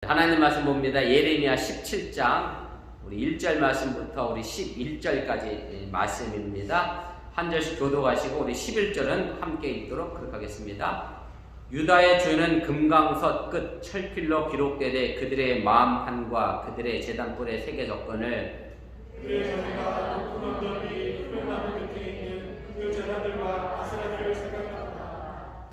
하나님 말씀 봅니다. 예레미야 17장 우리 1절 말씀부터 우리 11절까지 말씀입니다. 한 절씩 교독하시고 우리 11절은 함께 읽도록 그렇게 하겠습니다. 유다의 주는 금강석 끝 철필로 기록되되 그들의 마음 판과 그들의 제단불의 세계조건을 그의 자네가 높은 언덕이 푸른 나무 끝에 있는 그 제단들과 아세라들을 생각한다.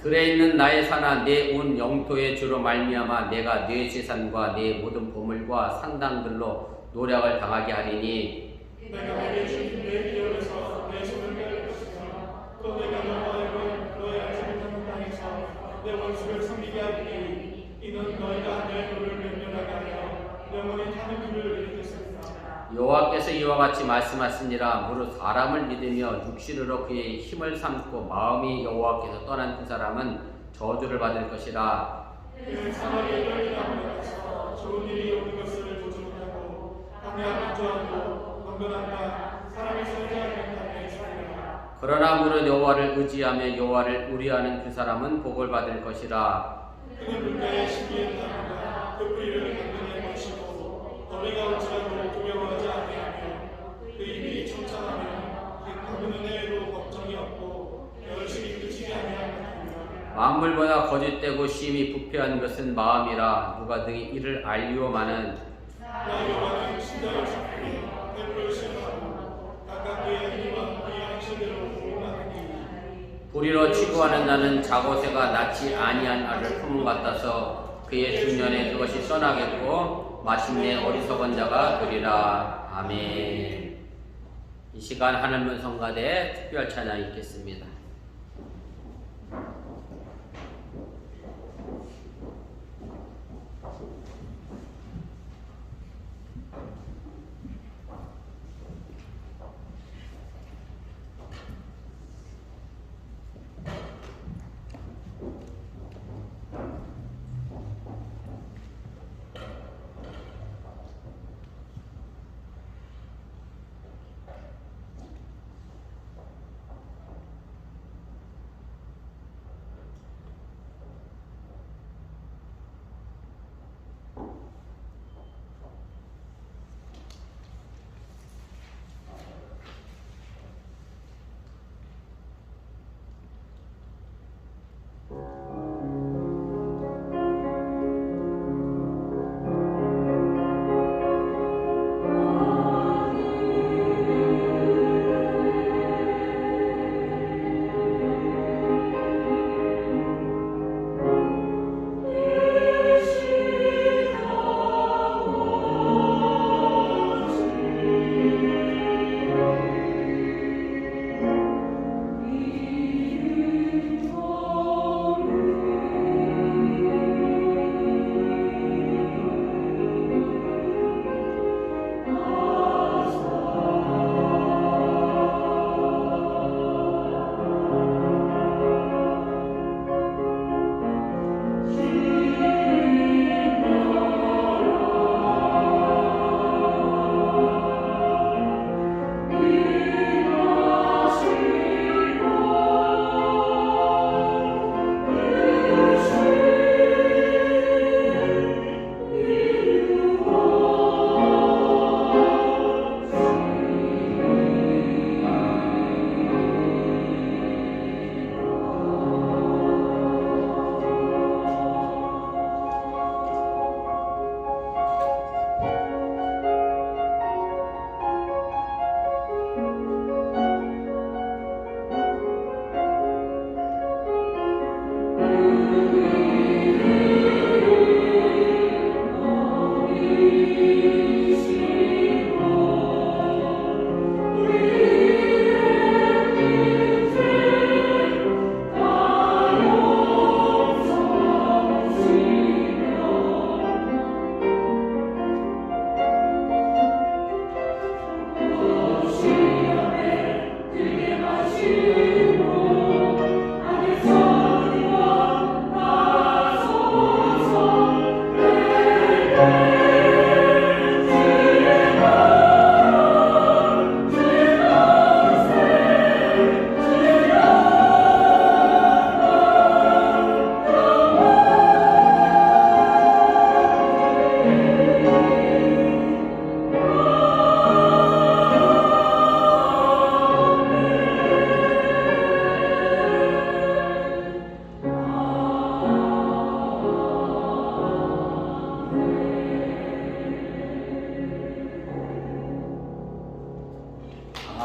들에 있는 나의 산아 내 온 영토의 주로 말미암아 내가 내 재산과 내 모든 보물과 산당들로 노력을 당하게 하리니 내가 내게 준 내 기업에서 내 손을 뺄 것이며 또 내가 너와 너의 알지 못하는 땅에서 내 원수를 섬기게 하리니 이는 너희가 내 노를 멸렬하게 하여 영원히 타는 길을 일으켰습니다. 여호와께서 이와 같이 말씀하시니라. 무릇 사람을 믿으며 육신으로 그의 힘을 삼고 마음이 여호와께서 떠난 그 사람은 저주를 받을 것이라. 그는 사마리아 떨기나무에 가서 좋은 일이 오는 것을 보지 못하고 강야 건조하고 건건한 땅 사람이 살게 하는 땅에 살리라. 그러나 무릇 여호와를 의지하며 여호와를 우려하는 그 사람은 복을 받을 것이라. 그는 물가에 심기의 나무가 그 뿌리를 강건히 멋이고 더위가 올지라도 두려워하지 아니하며 그 입이 청창하며 그 가문은 해에도 걱정이 없고 열심히 그치지 아니하며 만물보다 거짓되고 심히 부패한 것은 마음이라. 누가 등이 이를 알리오마는 나 여호와는 신장을 잡고 temp을 싫어하고 각각 그의 행위와 그의 행실대로 보응하느니 불의로 치부하는 자는 자고새가 낳지 아니한 알을 품은 것 같아서 그의 중년에 그것이 떠나겠고 마침내 어리석은 자가 되리라. 아멘. 이 시간 하늘문 성가대 특별 찬양 읽겠습니다.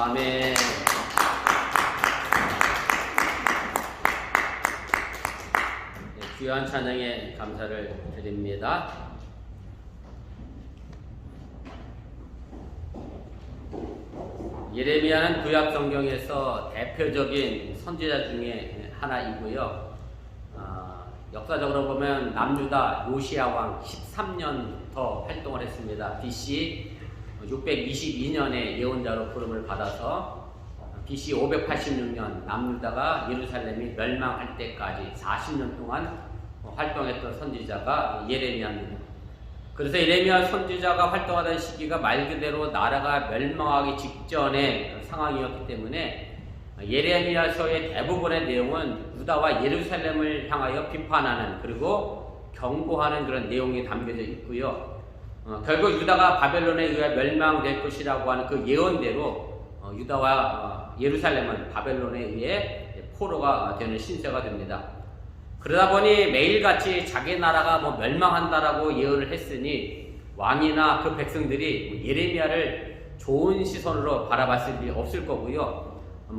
아멘. 네, 귀한 찬양에 감사를 드립니다. 예레미야는 구약 성경에서 대표적인 선지자 중에 하나이고요. 역사적으로 보면 남유다 요시야 왕 13년부터 활동을 했습니다. BC 622년에 예언자로 부름을 받아서 BC 586년 남유다가 예루살렘이 멸망할 때까지 40년 동안 활동했던 선지자가 예레미야입니다. 그래서 예레미야 선지자가 활동하던 시기가 말 그대로 나라가 멸망하기 직전의 상황이었기 때문에 예레미야서의 대부분의 내용은 유다와 예루살렘을 향하여 비판하는 그리고 경고하는 그런 내용이 담겨져 있고요. 결국 유다가 바벨론에 의해 멸망될 것이라고 하는 그 예언대로 유다와 예루살렘은 바벨론에 의해 포로가 되는 신세가 됩니다. 그러다 보니 매일같이 자기 나라가 멸망한다라고 예언을 했으니 왕이나 그 백성들이 예레미야를 좋은 시선으로 바라봤을 리 없을 거고요.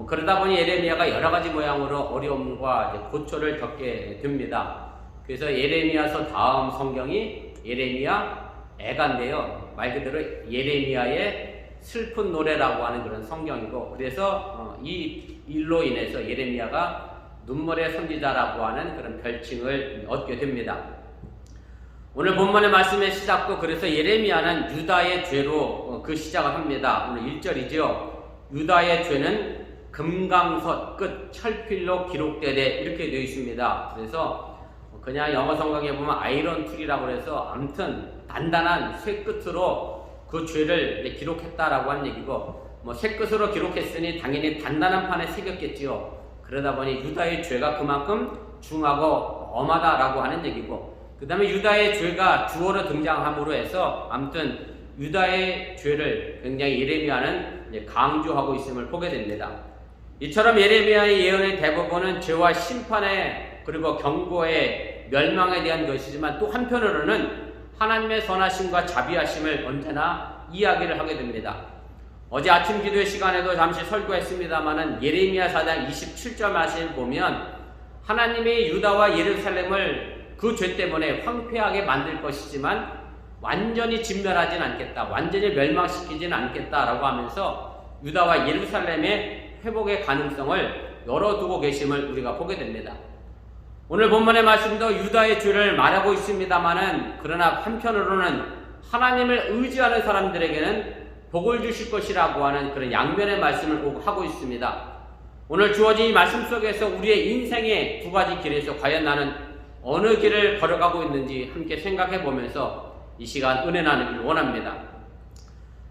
그러다 보니 예레미야가 여러 가지 모양으로 어려움과 고초를 겪게 됩니다. 그래서 예레미야서 다음 성경이 예레미야 애가인데요. 말 그대로 예레미야의 슬픈 노래라고 하는 그런 성경이고, 그래서 이 일로 인해서 예레미야가 눈물의 선지자라고 하는 그런 별칭을 얻게 됩니다. 오늘 본문의 말씀의 시작도 그래서 예레미야는 유다의 죄로 그 시작을 합니다. 오늘 1절이죠. 유다의 죄는 금강석 끝 철필로 기록되되 이렇게 되어 있습니다. 그래서 그냥 영어 성경에 보면 아이런 툴이라고 해서 아무튼 단단한 쇠 끝으로 그 죄를 기록했다라고 하는 얘기고, 쇠 끝으로 기록했으니 당연히 단단한 판에 새겼겠지요. 그러다 보니 유다의 죄가 그만큼 중하고 엄하다라고 하는 얘기고, 그 다음에 유다의 죄가 주어로 등장함으로 해서 아무튼 유다의 죄를 굉장히 예레미야는 강조하고 있음을 보게 됩니다. 이처럼 예레미야의 예언의 대부분은 죄와 심판의 그리고 경고의 멸망에 대한 것이지만 또 한편으로는 하나님의 선하심과 자비하심을 언제나 이야기를 하게 됩니다. 어제 아침 기도의 시간에도 잠시 설교했습니다마는 예레미야 4장 27절 말씀을 보면 하나님이 유다와 예루살렘을 그 죄 때문에 황폐하게 만들 것이지만 완전히 진멸하진 않겠다, 완전히 멸망시키진 않겠다라고 하면서 유다와 예루살렘의 회복의 가능성을 열어두고 계심을 우리가 보게 됩니다. 오늘 본문의 말씀도 유다의 죄를 말하고 있습니다마는 그러나 한편으로는 하나님을 의지하는 사람들에게는 복을 주실 것이라고 하는 그런 양면의 말씀을 하고 있습니다. 오늘 주어진 이 말씀 속에서 우리의 인생의 두 가지 길에서 과연 나는 어느 길을 걸어가고 있는지 함께 생각해 보면서 이 시간 은혜 나누기를 원합니다.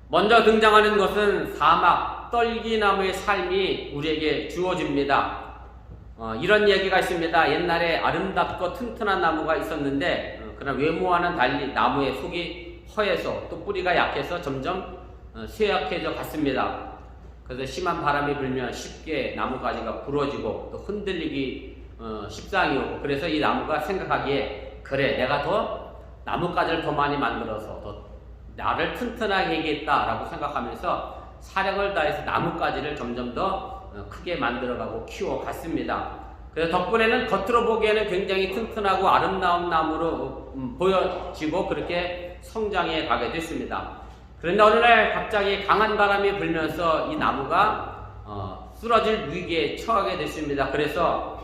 먼저 등장하는 것은 사막, 떨기나무의 삶이 우리에게 주어집니다. 이런 얘기가 있습니다. 옛날에 아름답고 튼튼한 나무가 있었는데 그러나 외모와는 달리 나무의 속이 허해서 또 뿌리가 약해서 점점 쇠약해져 갔습니다. 그래서 심한 바람이 불면 쉽게 나무가지가 부러지고 또 흔들리기 십상이 오고, 그래서 이 나무가 생각하기에 그래, 내가 더 나뭇가지를 더 많이 만들어서 더 나를 튼튼하게 해야겠다라고 생각하면서 사력을 다해서 나뭇가지를 점점 더 크게 만들어가고 키워갔습니다. 그래서 덕분에는 겉으로 보기에는 굉장히 튼튼하고 아름다운 나무로 보여지고 그렇게 성장해 가게 됐습니다. 그런데 어느 날 갑자기 강한 바람이 불면서 이 나무가 쓰러질 위기에 처하게 됐습니다. 그래서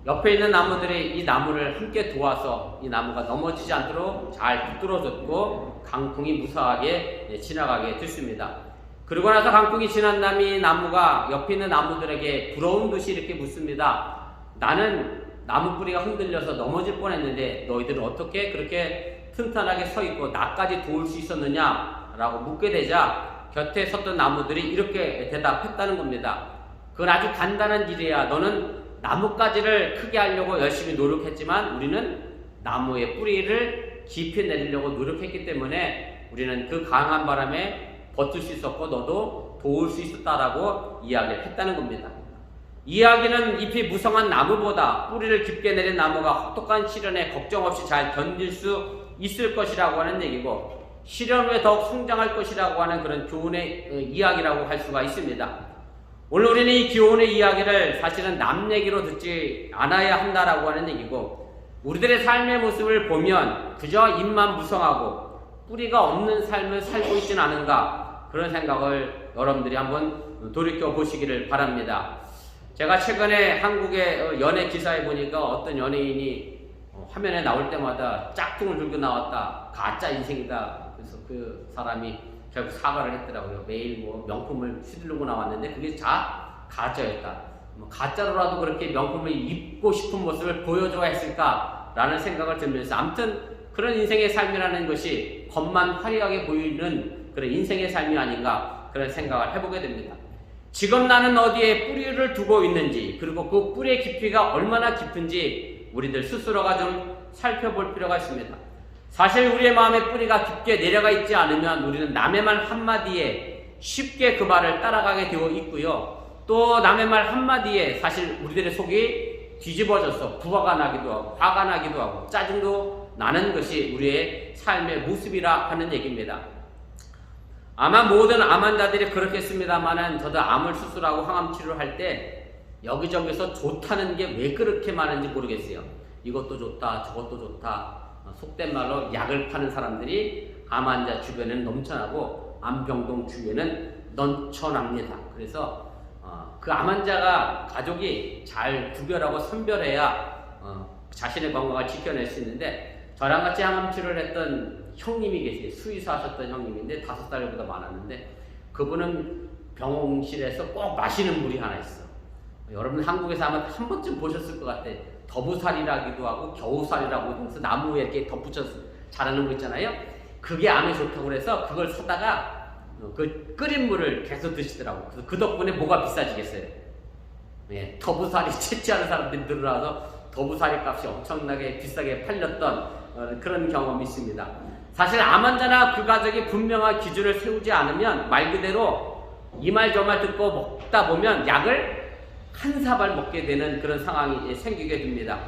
옆에 있는 나무들이 이 나무를 함께 도와서 이 나무가 넘어지지 않도록 잘 붙들어줬고 강풍이 무사하게 지나가게 됐습니다. 그리고 나서 강풍이 지난 다음에 이 나무가 옆에 있는 나무들에게 부러운 듯이 이렇게 묻습니다. 나는 나무 뿌리가 흔들려서 넘어질 뻔했는데 너희들은 어떻게 그렇게 튼튼하게 서 있고 나까지 도울 수 있었느냐? 라고 묻게 되자 곁에 섰던 나무들이 이렇게 대답했다는 겁니다. 그건 아주 간단한 일이야. 너는 나뭇가지를 크게 하려고 열심히 노력했지만 우리는 나무의 뿌리를 깊이 내리려고 노력했기 때문에 우리는 그 강한 바람에 버틸 수 있었고 너도 도울 수 있었다라고 이야기를 했다는 겁니다. 이야기는 잎이 무성한 나무보다 뿌리를 깊게 내린 나무가 혹독한 시련에 걱정 없이 잘 견딜 수 있을 것이라고 하는 얘기고, 실현 후에 더욱 성장할 것이라고 하는 그런 교훈의 이야기라고 할 수가 있습니다. 오늘 우리는 이 교훈의 이야기를 사실은 남 얘기로 듣지 않아야 한다라고 하는 얘기고, 우리들의 삶의 모습을 보면 그저 입만 무성하고 뿌리가 없는 삶을 살고 있지는 않은가, 그런 생각을 여러분들이 한번 돌이켜 보시기를 바랍니다. 제가 최근에 한국의 연예 기사에 보니까 어떤 연예인이 화면에 나올 때마다 짝퉁을 들고 나왔다, 가짜 인생이다. 그래서 그 사람이 결국 사과를 했더라고요. 매일 뭐 명품을 휘두르고 나왔는데 그게 다 가짜였다. 가짜로라도 그렇게 명품을 입고 싶은 모습을 보여줘야 했을까라는 생각을 들면서, 아무튼 그런 인생의 삶이라는 것이 겉만 화려하게 보이는 그런 인생의 삶이 아닌가, 그런 생각을 해보게 됩니다. 지금 나는 어디에 뿌리를 두고 있는지, 그리고 그 뿌리의 깊이가 얼마나 깊은지 우리들 스스로가 좀 살펴볼 필요가 있습니다. 사실 우리의 마음의 뿌리가 깊게 내려가 있지 않으면 우리는 남의 말 한마디에 쉽게 그 말을 따라가게 되어 있고요. 또 남의 말 한마디에 사실 우리들의 속이 뒤집어져서 부화가 나기도 하고 화가 나기도 하고 짜증도 나는 것이 우리의 삶의 모습이라 하는 얘기입니다. 아마 모든 암 환자들이 그렇겠습니다만은, 저도 암을 수술하고 항암 치료를 할 때 여기저기서 좋다는 게 왜 그렇게 많은지 모르겠어요. 이것도 좋다, 저것도 좋다. 속된 말로 약을 파는 사람들이 암 환자 주변에는 넘쳐나고 암병동 주위에는 넘쳐납니다. 그래서 그 암 환자가 가족이 잘 구별하고 선별해야 자신의 건강을 지켜낼 수 있는데, 저랑 같이 항암 치료를 했던 형님이 계세요. 수의사 하셨던 형님인데 5살보다 많았는데, 그분은 병원실에서 꼭 마시는 물이 하나 있어. 여러분 한국에서 아마 한 번쯤 보셨을 것 같아. 더부살이라기도 하고 겨우살이라고 해서 나무에 이렇게 덧붙여서 자라는 거 있잖아요. 그게 암에 좋다고 그래서 그걸 사다가 그 끓인 물을 계속 드시더라고. 그래서 그 덕분에 뭐가 비싸지겠어요. 예, 더부살이 채취하는 사람들이 늘어나서 더부살이 값이 엄청나게 비싸게 팔렸던 그런 경험이 있습니다. 사실 암 환자나 그 가족이 분명한 기준을 세우지 않으면 말 그대로 이 말 저 말 듣고 먹다 보면 약을 한 사발 먹게 되는 그런 상황이 생기게 됩니다.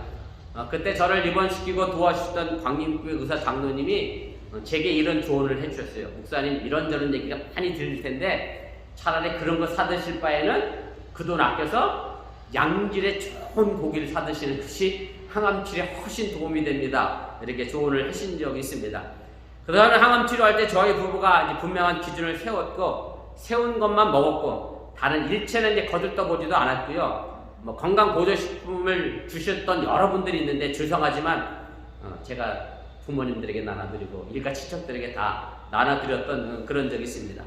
그때 저를 입원시키고 도와주셨던 광림교회 의사 장로님이 제게 이런 조언을 해주셨어요. 목사님, 이런저런 얘기가 많이 들릴 텐데 차라리 그런 거 사드실 바에는 그 돈 아껴서 양질의 좋은 고기를 사드시는 것이 항암 치료에 훨씬 도움이 됩니다. 이렇게 조언을 하신 적이 있습니다. 그다음에 항암 치료할 때 저희 부부가 이제 분명한 기준을 세웠고, 세운 것만 먹었고, 다른 일체는 이제 거들떠보지도 않았고요. 뭐 건강 보조식품을 주셨던 여러분들이 있는데 죄송하지만 제가 부모님들에게 나눠드리고 일가 친척들에게 다 나눠드렸던 그런 적이 있습니다.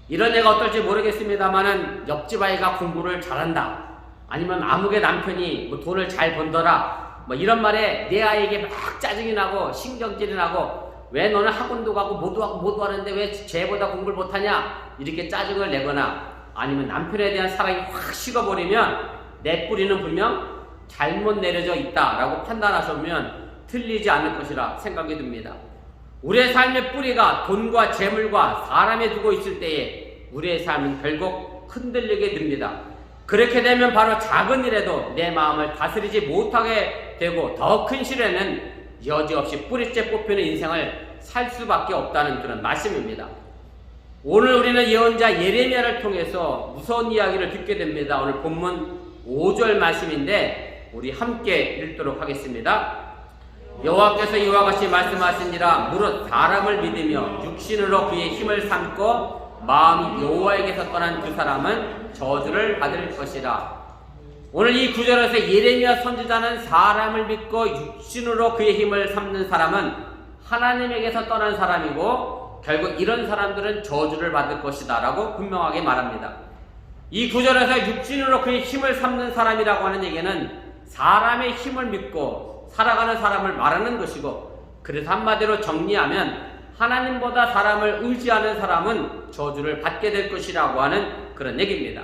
이런 얘가 어떨지 모르겠습니다만은, 옆집 아이가 공부를 잘한다, 아니면 아무개 남편이 뭐 돈을 잘 번더라, 뭐 이런 말에 내 아이에게 막 짜증이 나고 신경질이 나고, 왜 너는 학원도 가고 모두 하는데 왜 쟤보다 공부를 못하냐, 이렇게 짜증을 내거나, 아니면 남편에 대한 사랑이 확 식어버리면 내 뿌리는 분명 잘못 내려져 있다라고 판단하시면 틀리지 않을 것이라 생각이 듭니다. 우리의 삶의 뿌리가 돈과 재물과 사람에 두고 있을 때에 우리의 삶은 결국 흔들리게 됩니다. 그렇게 되면 바로 작은 일에도 내 마음을 다스리지 못하게 되고, 더 큰 시련은 여지없이 뿌리째 뽑히는 인생을 살 수밖에 없다는 그런 말씀입니다. 오늘 우리는 예언자 예레미야를 통해서 무서운 이야기를 듣게 됩니다. 오늘 본문 5절 말씀인데 우리 함께 읽도록 하겠습니다. 여호와께서 이와 같이 말씀하시니라. 무릇 사람을 믿으며 육신으로 그의 힘을 삼고 마음이 여호와에게서 떠난 그 사람은 저주를 받을 것이라. 오늘 이 구절에서 예레미야 선지자는 사람을 믿고 육신으로 그의 힘을 삼는 사람은 하나님에게서 떠난 사람이고, 결국 이런 사람들은 저주를 받을 것이다 라고 분명하게 말합니다. 이 구절에서 육신으로 그의 힘을 삼는 사람이라고 하는 얘기는 사람의 힘을 믿고 살아가는 사람을 말하는 것이고, 그래서 한마디로 정리하면 하나님보다 사람을 의지하는 사람은 저주를 받게 될 것이라고 하는 그런 얘기입니다.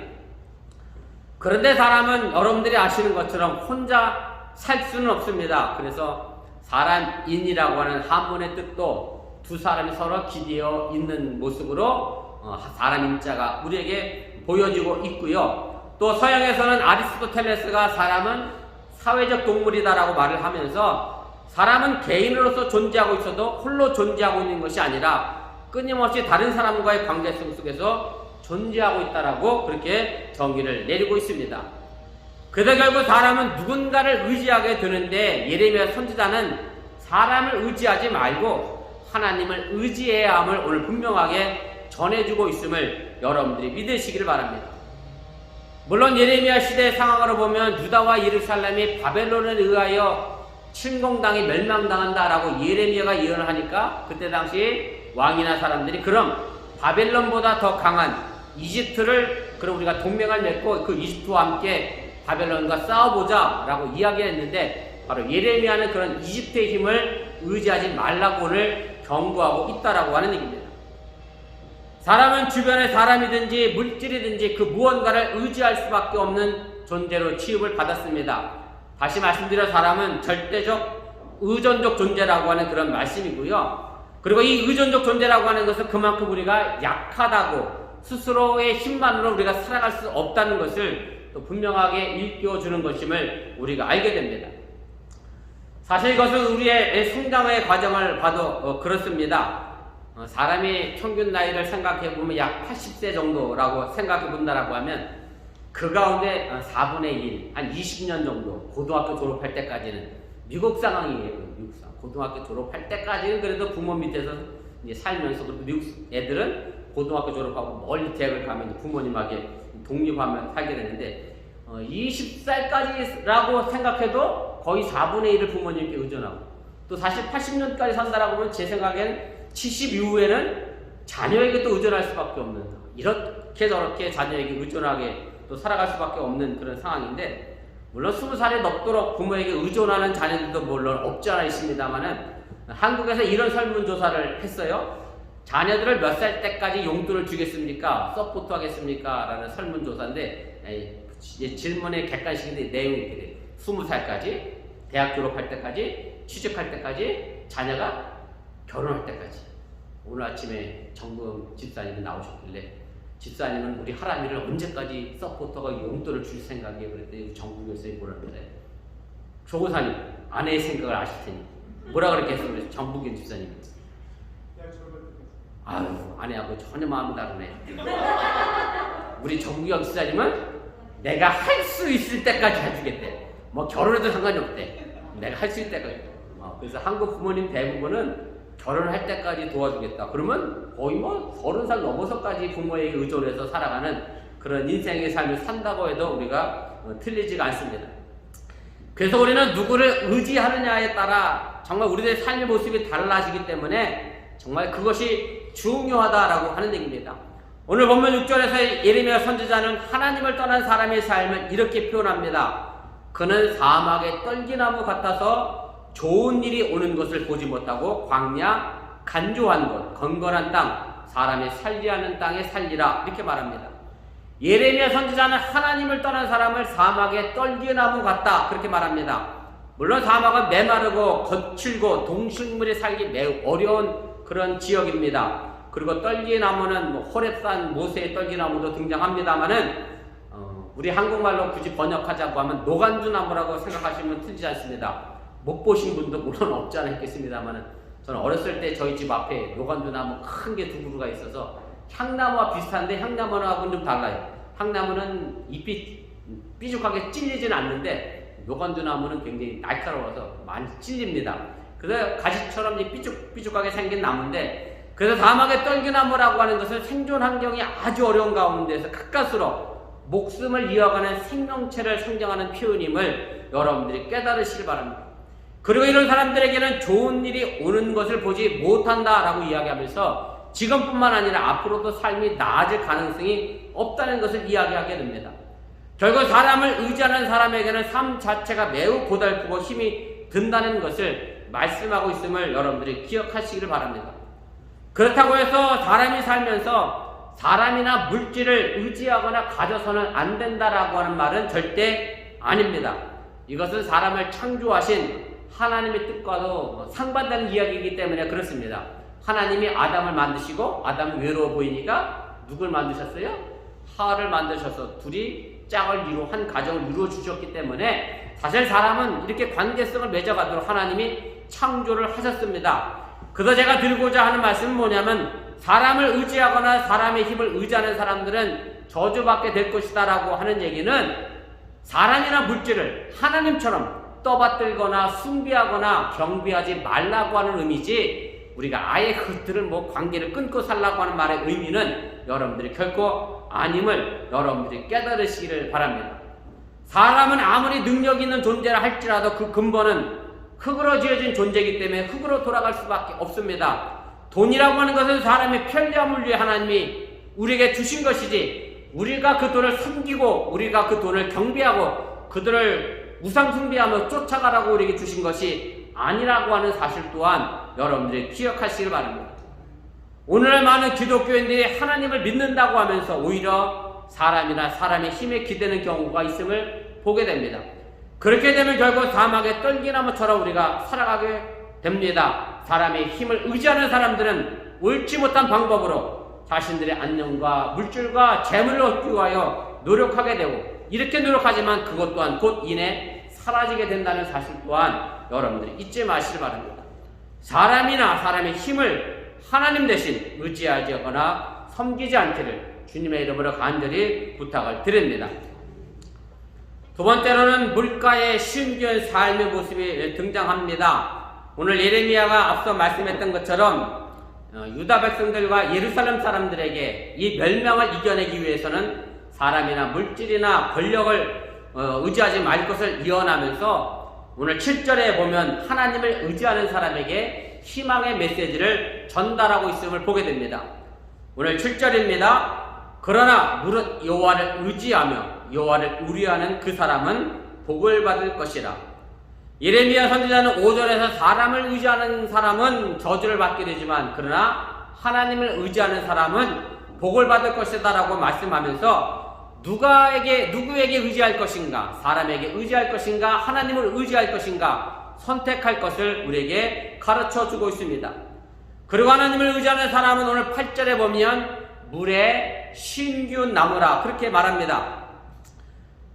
그런데 사람은 여러분들이 아시는 것처럼 혼자 살 수는 없습니다. 그래서 사람인이라고 하는 한문의 뜻도 두 사람이 서로 기대어 있는 모습으로 사람인자가 우리에게 보여지고 있고요. 또 서양에서는 아리스토텔레스가 사람은 사회적 동물이다라고 말을 하면서 사람은 개인으로서 존재하고 있어도 홀로 존재하고 있는 것이 아니라 끊임없이 다른 사람과의 관계성 속에서 존재하고 있다라고 그렇게 정의를 내리고 있습니다. 그래서 결국 사람은 누군가를 의지하게 되는데 예레미야 선지자는 사람을 의지하지 말고 하나님을 의지해야 함을 오늘 분명하게 전해주고 있음을 여러분들이 믿으시기를 바랍니다. 물론 예레미야 시대의 상황으로 보면 유다와 예루살렘이 바벨론에 의하여 침공당해 멸망당한다라고 예레미야가 예언을 하니까 그때 당시 왕이나 사람들이 그럼 바벨론보다 더 강한 이집트를 그럼 우리가 동맹을 맺고 그 이집트와 함께 바벨론과 싸워보자 라고 이야기했는데 바로 예레미야는 그런 이집트의 힘을 의지하지 말라고 오늘 경고하고 있다라고 하는 얘기입니다. 사람은 주변의 사람이든지 물질이든지 그 무언가를 의지할 수밖에 없는 존재로 취급을 받았습니다. 다시 말씀드려 사람은 절대적 의존적 존재라고 하는 그런 말씀이고요. 그리고 이 의존적 존재라고 하는 것은 그만큼 우리가 약하다고 스스로의 힘만으로 우리가 살아갈 수 없다는 것을 또 분명하게 일깨워주는 것임을 우리가 알게 됩니다. 사실 이것은 우리의 성장의 과정을 봐도 그렇습니다. 사람이 평균 나이를 생각해보면 약 80세 정도라고 생각해본다라고 하면 그 가운데 4분의 1, 한 20년 정도 고등학교 졸업할 때까지는 미국 상황이에요. 미국 상황. 고등학교 졸업할 때까지는 그래도 부모 밑에서 이제 살면서 그래도 미국 애들은 고등학교 졸업하고 멀리 대학을 가면 부모님에게 독립하면 살게 되는데 20살까지라고 생각해도 거의 4분의 1을 부모님께 의존하고 또 사실 80년까지 산다라고 하면 제 생각엔 70 이후에는 자녀에게 또 의존할 수밖에 없는 이렇게 저렇게 자녀에게 의존하게 또 살아갈 수밖에 없는 그런 상황인데 물론 20살이 넘도록 부모에게 의존하는 자녀들도 물론 없지 않아 있습니다만은 한국에서 이런 설문조사를 했어요. 자녀들을 몇 살 때까지 용돈을 주겠습니까? 서포트 하겠습니까? 라는 설문조사인데 질문의 객관식인데 내용이 이렇게 돼요. 20살까지, 대학 졸업할 때까지, 취직할 때까지, 자녀가 결혼할 때까지. 오늘 아침에 정금 집사님이 나오셨길래 집사님은 우리 하람이를 언제까지 서포터가 용돈을 줄 생각이에요? 그랬더니 정부교수님이 뭐라는데 조고사님 아내의 생각을 아실 테니 뭐라 그랬겠어요? 그래서 정부교 집사님이 아유 아내하고 전혀 마음이 다르네. 우리 정부교 집사님은 내가 할 수 있을 때까지 해주겠대. 뭐 결혼해도 상관이 없대. 내가 할 수 있을 때까지. 그래서 한국 부모님 대부분은 결혼할 때까지 도와주겠다. 그러면 거의 뭐 30살 넘어서까지 부모에게 의존해서 살아가는 그런 인생의 삶을 산다고 해도 우리가 틀리지가 않습니다. 그래서 우리는 누구를 의지하느냐에 따라 정말 우리들의 삶의 모습이 달라지기 때문에 정말 그것이 중요하다라고 하는 얘기입니다. 오늘 본문 6절에서 예레미야 선지자는 하나님을 떠난 사람의 삶을 이렇게 표현합니다. 그는 사막의 떨기나무 같아서 좋은 일이 오는 것을 보지 못하고 광야, 간조한 곳, 건건한 땅, 사람의 살리하는 땅에 살리라 이렇게 말합니다. 예레미야 선지자는 하나님을 떠난 사람을 사막의 떨기나무 같다 그렇게 말합니다. 물론 사막은 메마르고 거칠고 동식물이 살기 매우 어려운 그런 지역입니다. 그리고 떨기나무는 뭐 호렙산 모세의 떨기나무도 등장합니다만은 우리 한국말로 굳이 번역하자고 하면 노간주나무라고 생각하시면 틀리지 않습니다. 못 보신 분도 물론 없지 않아 있겠습니다만 저는 어렸을 때 저희 집 앞에 노간주나무 큰 게 두 그루가 있어서 향나무와 비슷한데 향나무하고는 좀 달라요. 향나무는 잎이 삐죽하게 찔리지는 않는데 노간주나무는 굉장히 날카로워서 많이 찔립니다. 그래서 가지처럼 삐죽삐죽하게 생긴 나무인데 그래서 사막의 떨기나무라고 하는 것은 생존 환경이 아주 어려운 가운데서 가까스로 목숨을 이어가는 생명체를 상징하는 표현임을 여러분들이 깨달으시길 바랍니다. 그리고 이런 사람들에게는 좋은 일이 오는 것을 보지 못한다라고 이야기하면서 지금뿐만 아니라 앞으로도 삶이 나아질 가능성이 없다는 것을 이야기하게 됩니다. 결국 사람을 의지하는 사람에게는 삶 자체가 매우 고달프고 힘이 든다는 것을 말씀하고 있음을 여러분들이 기억하시기를 바랍니다. 그렇다고 해서 사람이 살면서 사람이나 물질을 의지하거나 가져서는 안 된다라고 하는 말은 절대 아닙니다. 이것은 사람을 창조하신 하나님의 뜻과도 상반되는 이야기이기 때문에 그렇습니다. 하나님이 아담을 만드시고 아담이 외로워 보이니까 누굴 만드셨어요? 하와를 만드셔서 둘이 짝을 한 가정을 이루어 주셨기 때문에 사실 사람은 이렇게 관계성을 맺어가도록 하나님이 창조를 하셨습니다. 그래서 제가 드리고자 하는 말씀은 뭐냐면 사람을 의지하거나 사람의 힘을 의지하는 사람들은 저주받게 될 것이다 라고 하는 얘기는 사람이나 물질을 하나님처럼 떠받들거나 숭배하거나 경배하지 말라고 하는 의미지, 우리가 아예 그들을 관계를 끊고 살라고 하는 말의 의미는 여러분들이 결코 아님을 여러분들이 깨달으시기를 바랍니다. 사람은 아무리 능력 있는 존재라 할지라도 그 근본은 흙으로 지어진 존재이기 때문에 흙으로 돌아갈 수밖에 없습니다. 돈이라고 하는 것은 사람의 편리함을 위해 하나님이 우리에게 주신 것이지, 우리가 그 돈을 섬기고 우리가 그 돈을 경배하고 그들을 우상숭배하며 쫓아가라고 우리에게 주신 것이 아니라고 하는 사실 또한 여러분들이 기억하시길 바랍니다. 오늘날 많은 기독교인들이 하나님을 믿는다고 하면서 오히려 사람이나 사람의 힘에 기대는 경우가 있음을 보게 됩니다. 그렇게 되면 결국 사막의 떨기나무처럼 우리가 살아가게 됩니다. 사람의 힘을 의지하는 사람들은 옳지 못한 방법으로 자신들의 안녕과 물질과 재물을 얻기 위하여 노력하게 되고, 이렇게 노력하지만 그것 또한 곧 이내 사라지게 된다는 사실 또한 여러분들이 잊지 마시길 바랍니다. 사람이나 사람의 힘을 하나님 대신 의지하거나 섬기지 않기를 주님의 이름으로 간절히 부탁을 드립니다. 두 번째로는 물가의 신기한 삶의 모습이 등장합니다. 오늘 예레미야가 앞서 말씀했던 것처럼 유다 백성들과 예루살렘 사람들에게 이 멸망을 이겨내기 위해서는 사람이나 물질이나 권력을 의지하지 말 것을 예언하면서 오늘 7절에 보면 하나님을 의지하는 사람에게 희망의 메시지를 전달하고 있음을 보게 됩니다. 오늘 7절입니다. 그러나 무릇 여호와를 의지하며 여호와를 우려하는 그 사람은 복을 받을 것이라. 예레미야 선지자는 5절에서 사람을 의지하는 사람은 저주를 받게 되지만 그러나 하나님을 의지하는 사람은 복을 받을 것이다 라고 말씀하면서 누구에게 의지할 것인가, 사람에게 의지할 것인가, 하나님을 의지할 것인가 선택할 것을 우리에게 가르쳐 주고 있습니다. 그리고 하나님을 의지하는 사람은 오늘 8절에 보면 물에 신규 나무라 그렇게 말합니다.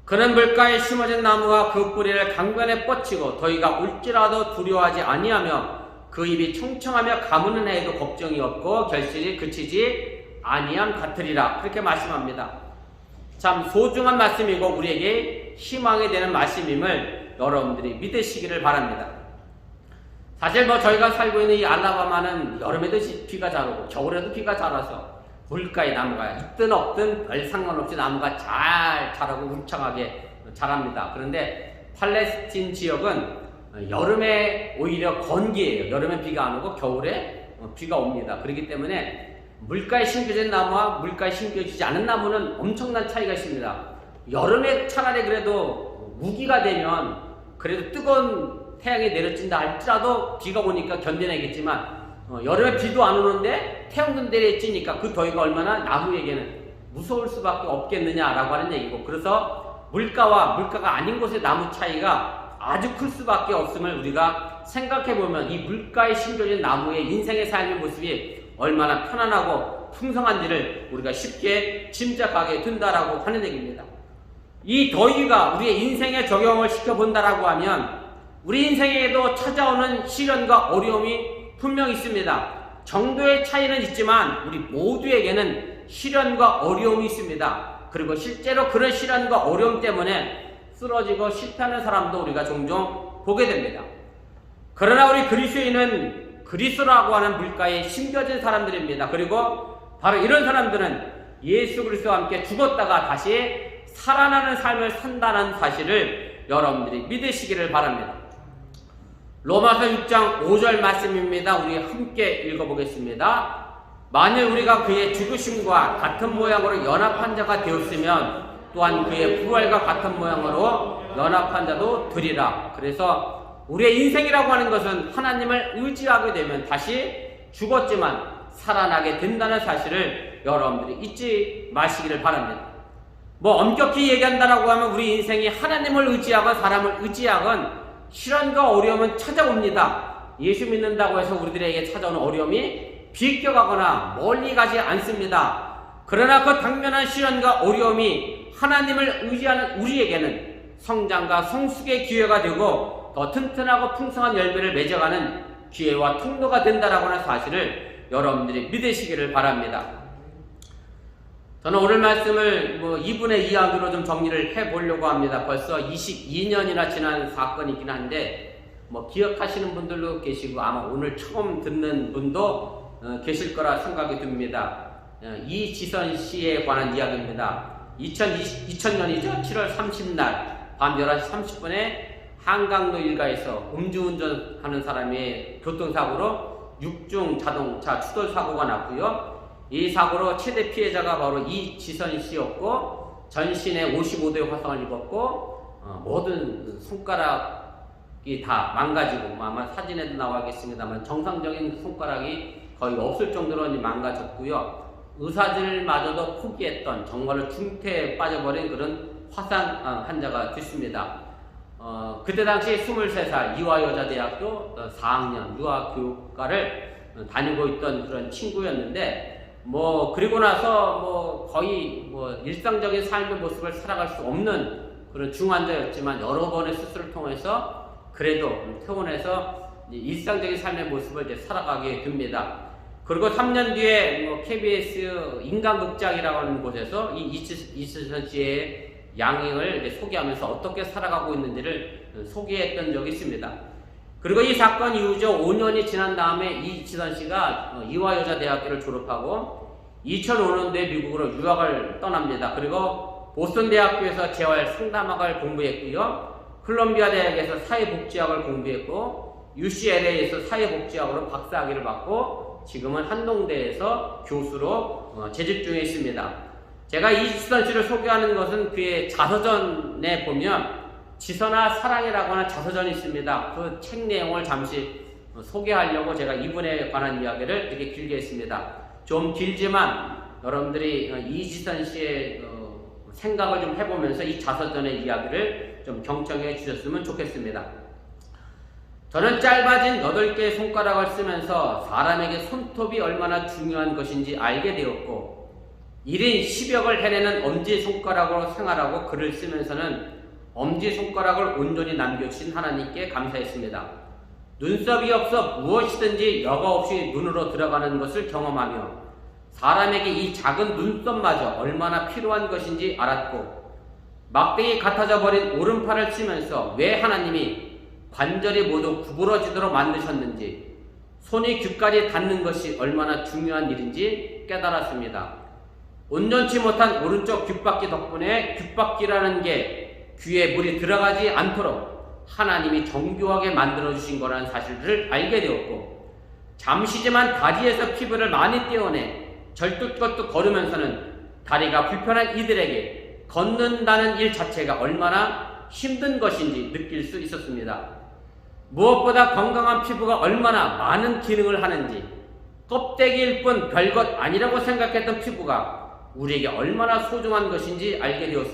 그는 물가에 심어진 나무와 그 뿌리를 강변에 뻗치고 더위가 올지라도 두려워하지 아니하며 그 입이 청청하며 가무는 해에도 걱정이 없고 결실이 그치지 아니함 같으리라 그렇게 말씀합니다. 참 소중한 말씀이고 우리에게 희망이 되는 말씀임을 여러분들이 믿으시기를 바랍니다. 사실 저희가 살고 있는 이 알라바마는 여름에도 비가 잘 오고 겨울에도 비가 잘 와서 물가에 나무가 있든 없든 별 상관없이 나무가 잘 자라고 울창하게 자랍니다. 그런데 팔레스틴 지역은 여름에 오히려 건기예요. 여름에 비가 안 오고 겨울에 비가 옵니다. 그렇기 때문에 물가에 심겨진 나무와 물가에 심겨지지 않은 나무는 엄청난 차이가 있습니다. 여름에 차라리 그래도 무기가 되면 그래도 뜨거운 태양이 내려진다 할지라도 비가 오니까 견뎌내겠지만 여름에 비도 안 오는데 태양도 내려지니까 그 더위가 얼마나 나무에게는 무서울 수밖에 없겠느냐라고 하는 얘기고, 그래서 물가와 물가가 아닌 곳의 나무 차이가 아주 클 수밖에 없음을 우리가 생각해보면 이 물가에 심겨진 나무의 인생의 삶의 모습이 얼마나 편안하고 풍성한지를 우리가 쉽게 짐작하게 된다라고 하는 얘기입니다. 이 더위가 우리의 인생에 적용을 시켜본다라고 하면 우리 인생에도 찾아오는 시련과 어려움이 분명히 있습니다. 정도의 차이는 있지만 우리 모두에게는 시련과 어려움이 있습니다. 그리고 실제로 그런 시련과 어려움 때문에 쓰러지고 실패하는 사람도 우리가 종종 보게 됩니다. 그러나 우리 그리스도인은 그리스도라고 하는 물가에 심겨진 사람들입니다. 그리고 바로 이런 사람들은 예수 그리스도와 함께 죽었다가 다시 살아나는 삶을 산다는 사실을 여러분들이 믿으시기를 바랍니다. 로마서 6장 5절 말씀입니다. 우리 함께 읽어보겠습니다. 만일 우리가 그의 죽으심과 같은 모양으로 연합한 자가 되었으면 또한 그의 부활과 같은 모양으로 연합한 자도 되리라. 그래서 우리의 인생이라고 하는 것은 하나님을 의지하게 되면 다시 죽었지만 살아나게 된다는 사실을 여러분들이 잊지 마시기를 바랍니다. 엄격히 얘기한다라고 하면 우리 인생이 하나님을 의지하건 사람을 의지하건 시련과 어려움은 찾아옵니다. 예수 믿는다고 해서 우리들에게 찾아오는 어려움이 비껴가거나 멀리 가지 않습니다. 그러나 그 당면한 시련과 어려움이 하나님을 의지하는 우리에게는 성장과 성숙의 기회가 되고 더 튼튼하고 풍성한 열매를 맺어가는 기회와 통로가 된다라고 하는 사실을 여러분들이 믿으시기를 바랍니다. 저는 오늘 말씀을 2분의 2 안으로 좀 정리를 해보려고 합니다. 벌써 22년이나 지난 사건이긴 한데 기억하시는 분들도 계시고 아마 오늘 처음 듣는 분도 계실 거라 생각이 듭니다. 이지선 씨에 관한 이야기입니다. 2000년이죠. 7월 30날 밤 11시 30분에 한강로 일가에서 음주운전하는 사람의 교통사고로 6중 자동차 추돌 사고가 났고요. 이 사고로 최대 피해자가 바로 이지선 씨였고 전신에 55도의 화상을 입었고 모든 손가락이 다 망가지고 아마 사진에도 나와있겠습니다만 정상적인 손가락이 거의 없을 정도로 망가졌고요. 의사들마저도 포기했던 정말로 중태에 빠져버린 그런 화상 환자가 됐습니다. 그때 당시 23살 이화여자대학교 4학년 유아교육과를 다니고 있던 그런 친구였는데 그리고 나서 거의 일상적인 삶의 모습을 살아갈 수 없는 그런 중환자였지만 여러 번의 수술을 통해서 그래도 퇴원해서 일상적인 삶의 모습을 이제 살아가게 됩니다. 그리고 3년 뒤에 KBS 인간극장이라고 하는 곳에서 이 이지선 씨의 양행을 이제 소개하면서 어떻게 살아가고 있는지를 소개했던 적이 있습니다. 그리고 이 사건 이후죠. 5년이 지난 다음에 이지선 씨가 이화여자대학교를 졸업하고 2005년도에 미국으로 유학을 떠납니다. 그리고 보스턴 대학교에서 재활 상담학을 공부했고요. 콜롬비아 대학에서 사회복지학을 공부했고 UCLA에서 사회복지학으로 박사학위를 받고 지금은 한동대에서 교수로 재직 중에 있습니다. 제가 이지선 씨를 소개하는 것은 그의 자서전에 보면 지선아 사랑이라고 하는 자서전이 있습니다. 그 책 내용을 잠시 소개하려고 제가 이분에 관한 이야기를 이렇게 길게 했습니다. 좀 길지만 여러분들이 이지선 씨의 생각을 좀 해보면서 이 자서전의 이야기를 좀 경청해 주셨으면 좋겠습니다. 저는 짧아진 8개의 손가락을 쓰면서 사람에게 손톱이 얼마나 중요한 것인지 알게 되었고 1인 10역을 해내는 엄지손가락으로 생활하고 글을 쓰면서는 엄지손가락을 온전히 남겨주신 하나님께 감사했습니다. 눈썹이 없어 무엇이든지 여과 없이 눈으로 들어가는 것을 경험하며 사람에게 이 작은 눈썹마저 얼마나 필요한 것인지 알았고 막대기 같아져 버린 오른팔을 쓰면서 왜 하나님이 관절이 모두 구부러지도록 만드셨는지 손이 귀까지 닿는 것이 얼마나 중요한 일인지 깨달았습니다. 온전치 못한 오른쪽 귓바퀴 덕분에 귓바퀴라는 게 귀에 물이 들어가지 않도록 하나님이 정교하게 만들어주신 거라는 사실을 알게 되었고 잠시지만 다리에서 피부를 많이 떼어내 절뚝절뚝 걸으면서는 다리가 불편한 이들에게 걷는다는 일 자체가 얼마나 힘든 것인지 느낄 수 있었습니다. 무엇보다 건강한 피부가 얼마나 많은 기능을 하는지 껍데기일 뿐 별것 아니라고 생각했던 피부가 우리에게 얼마나 소중한 것인지 알게 되었습니다.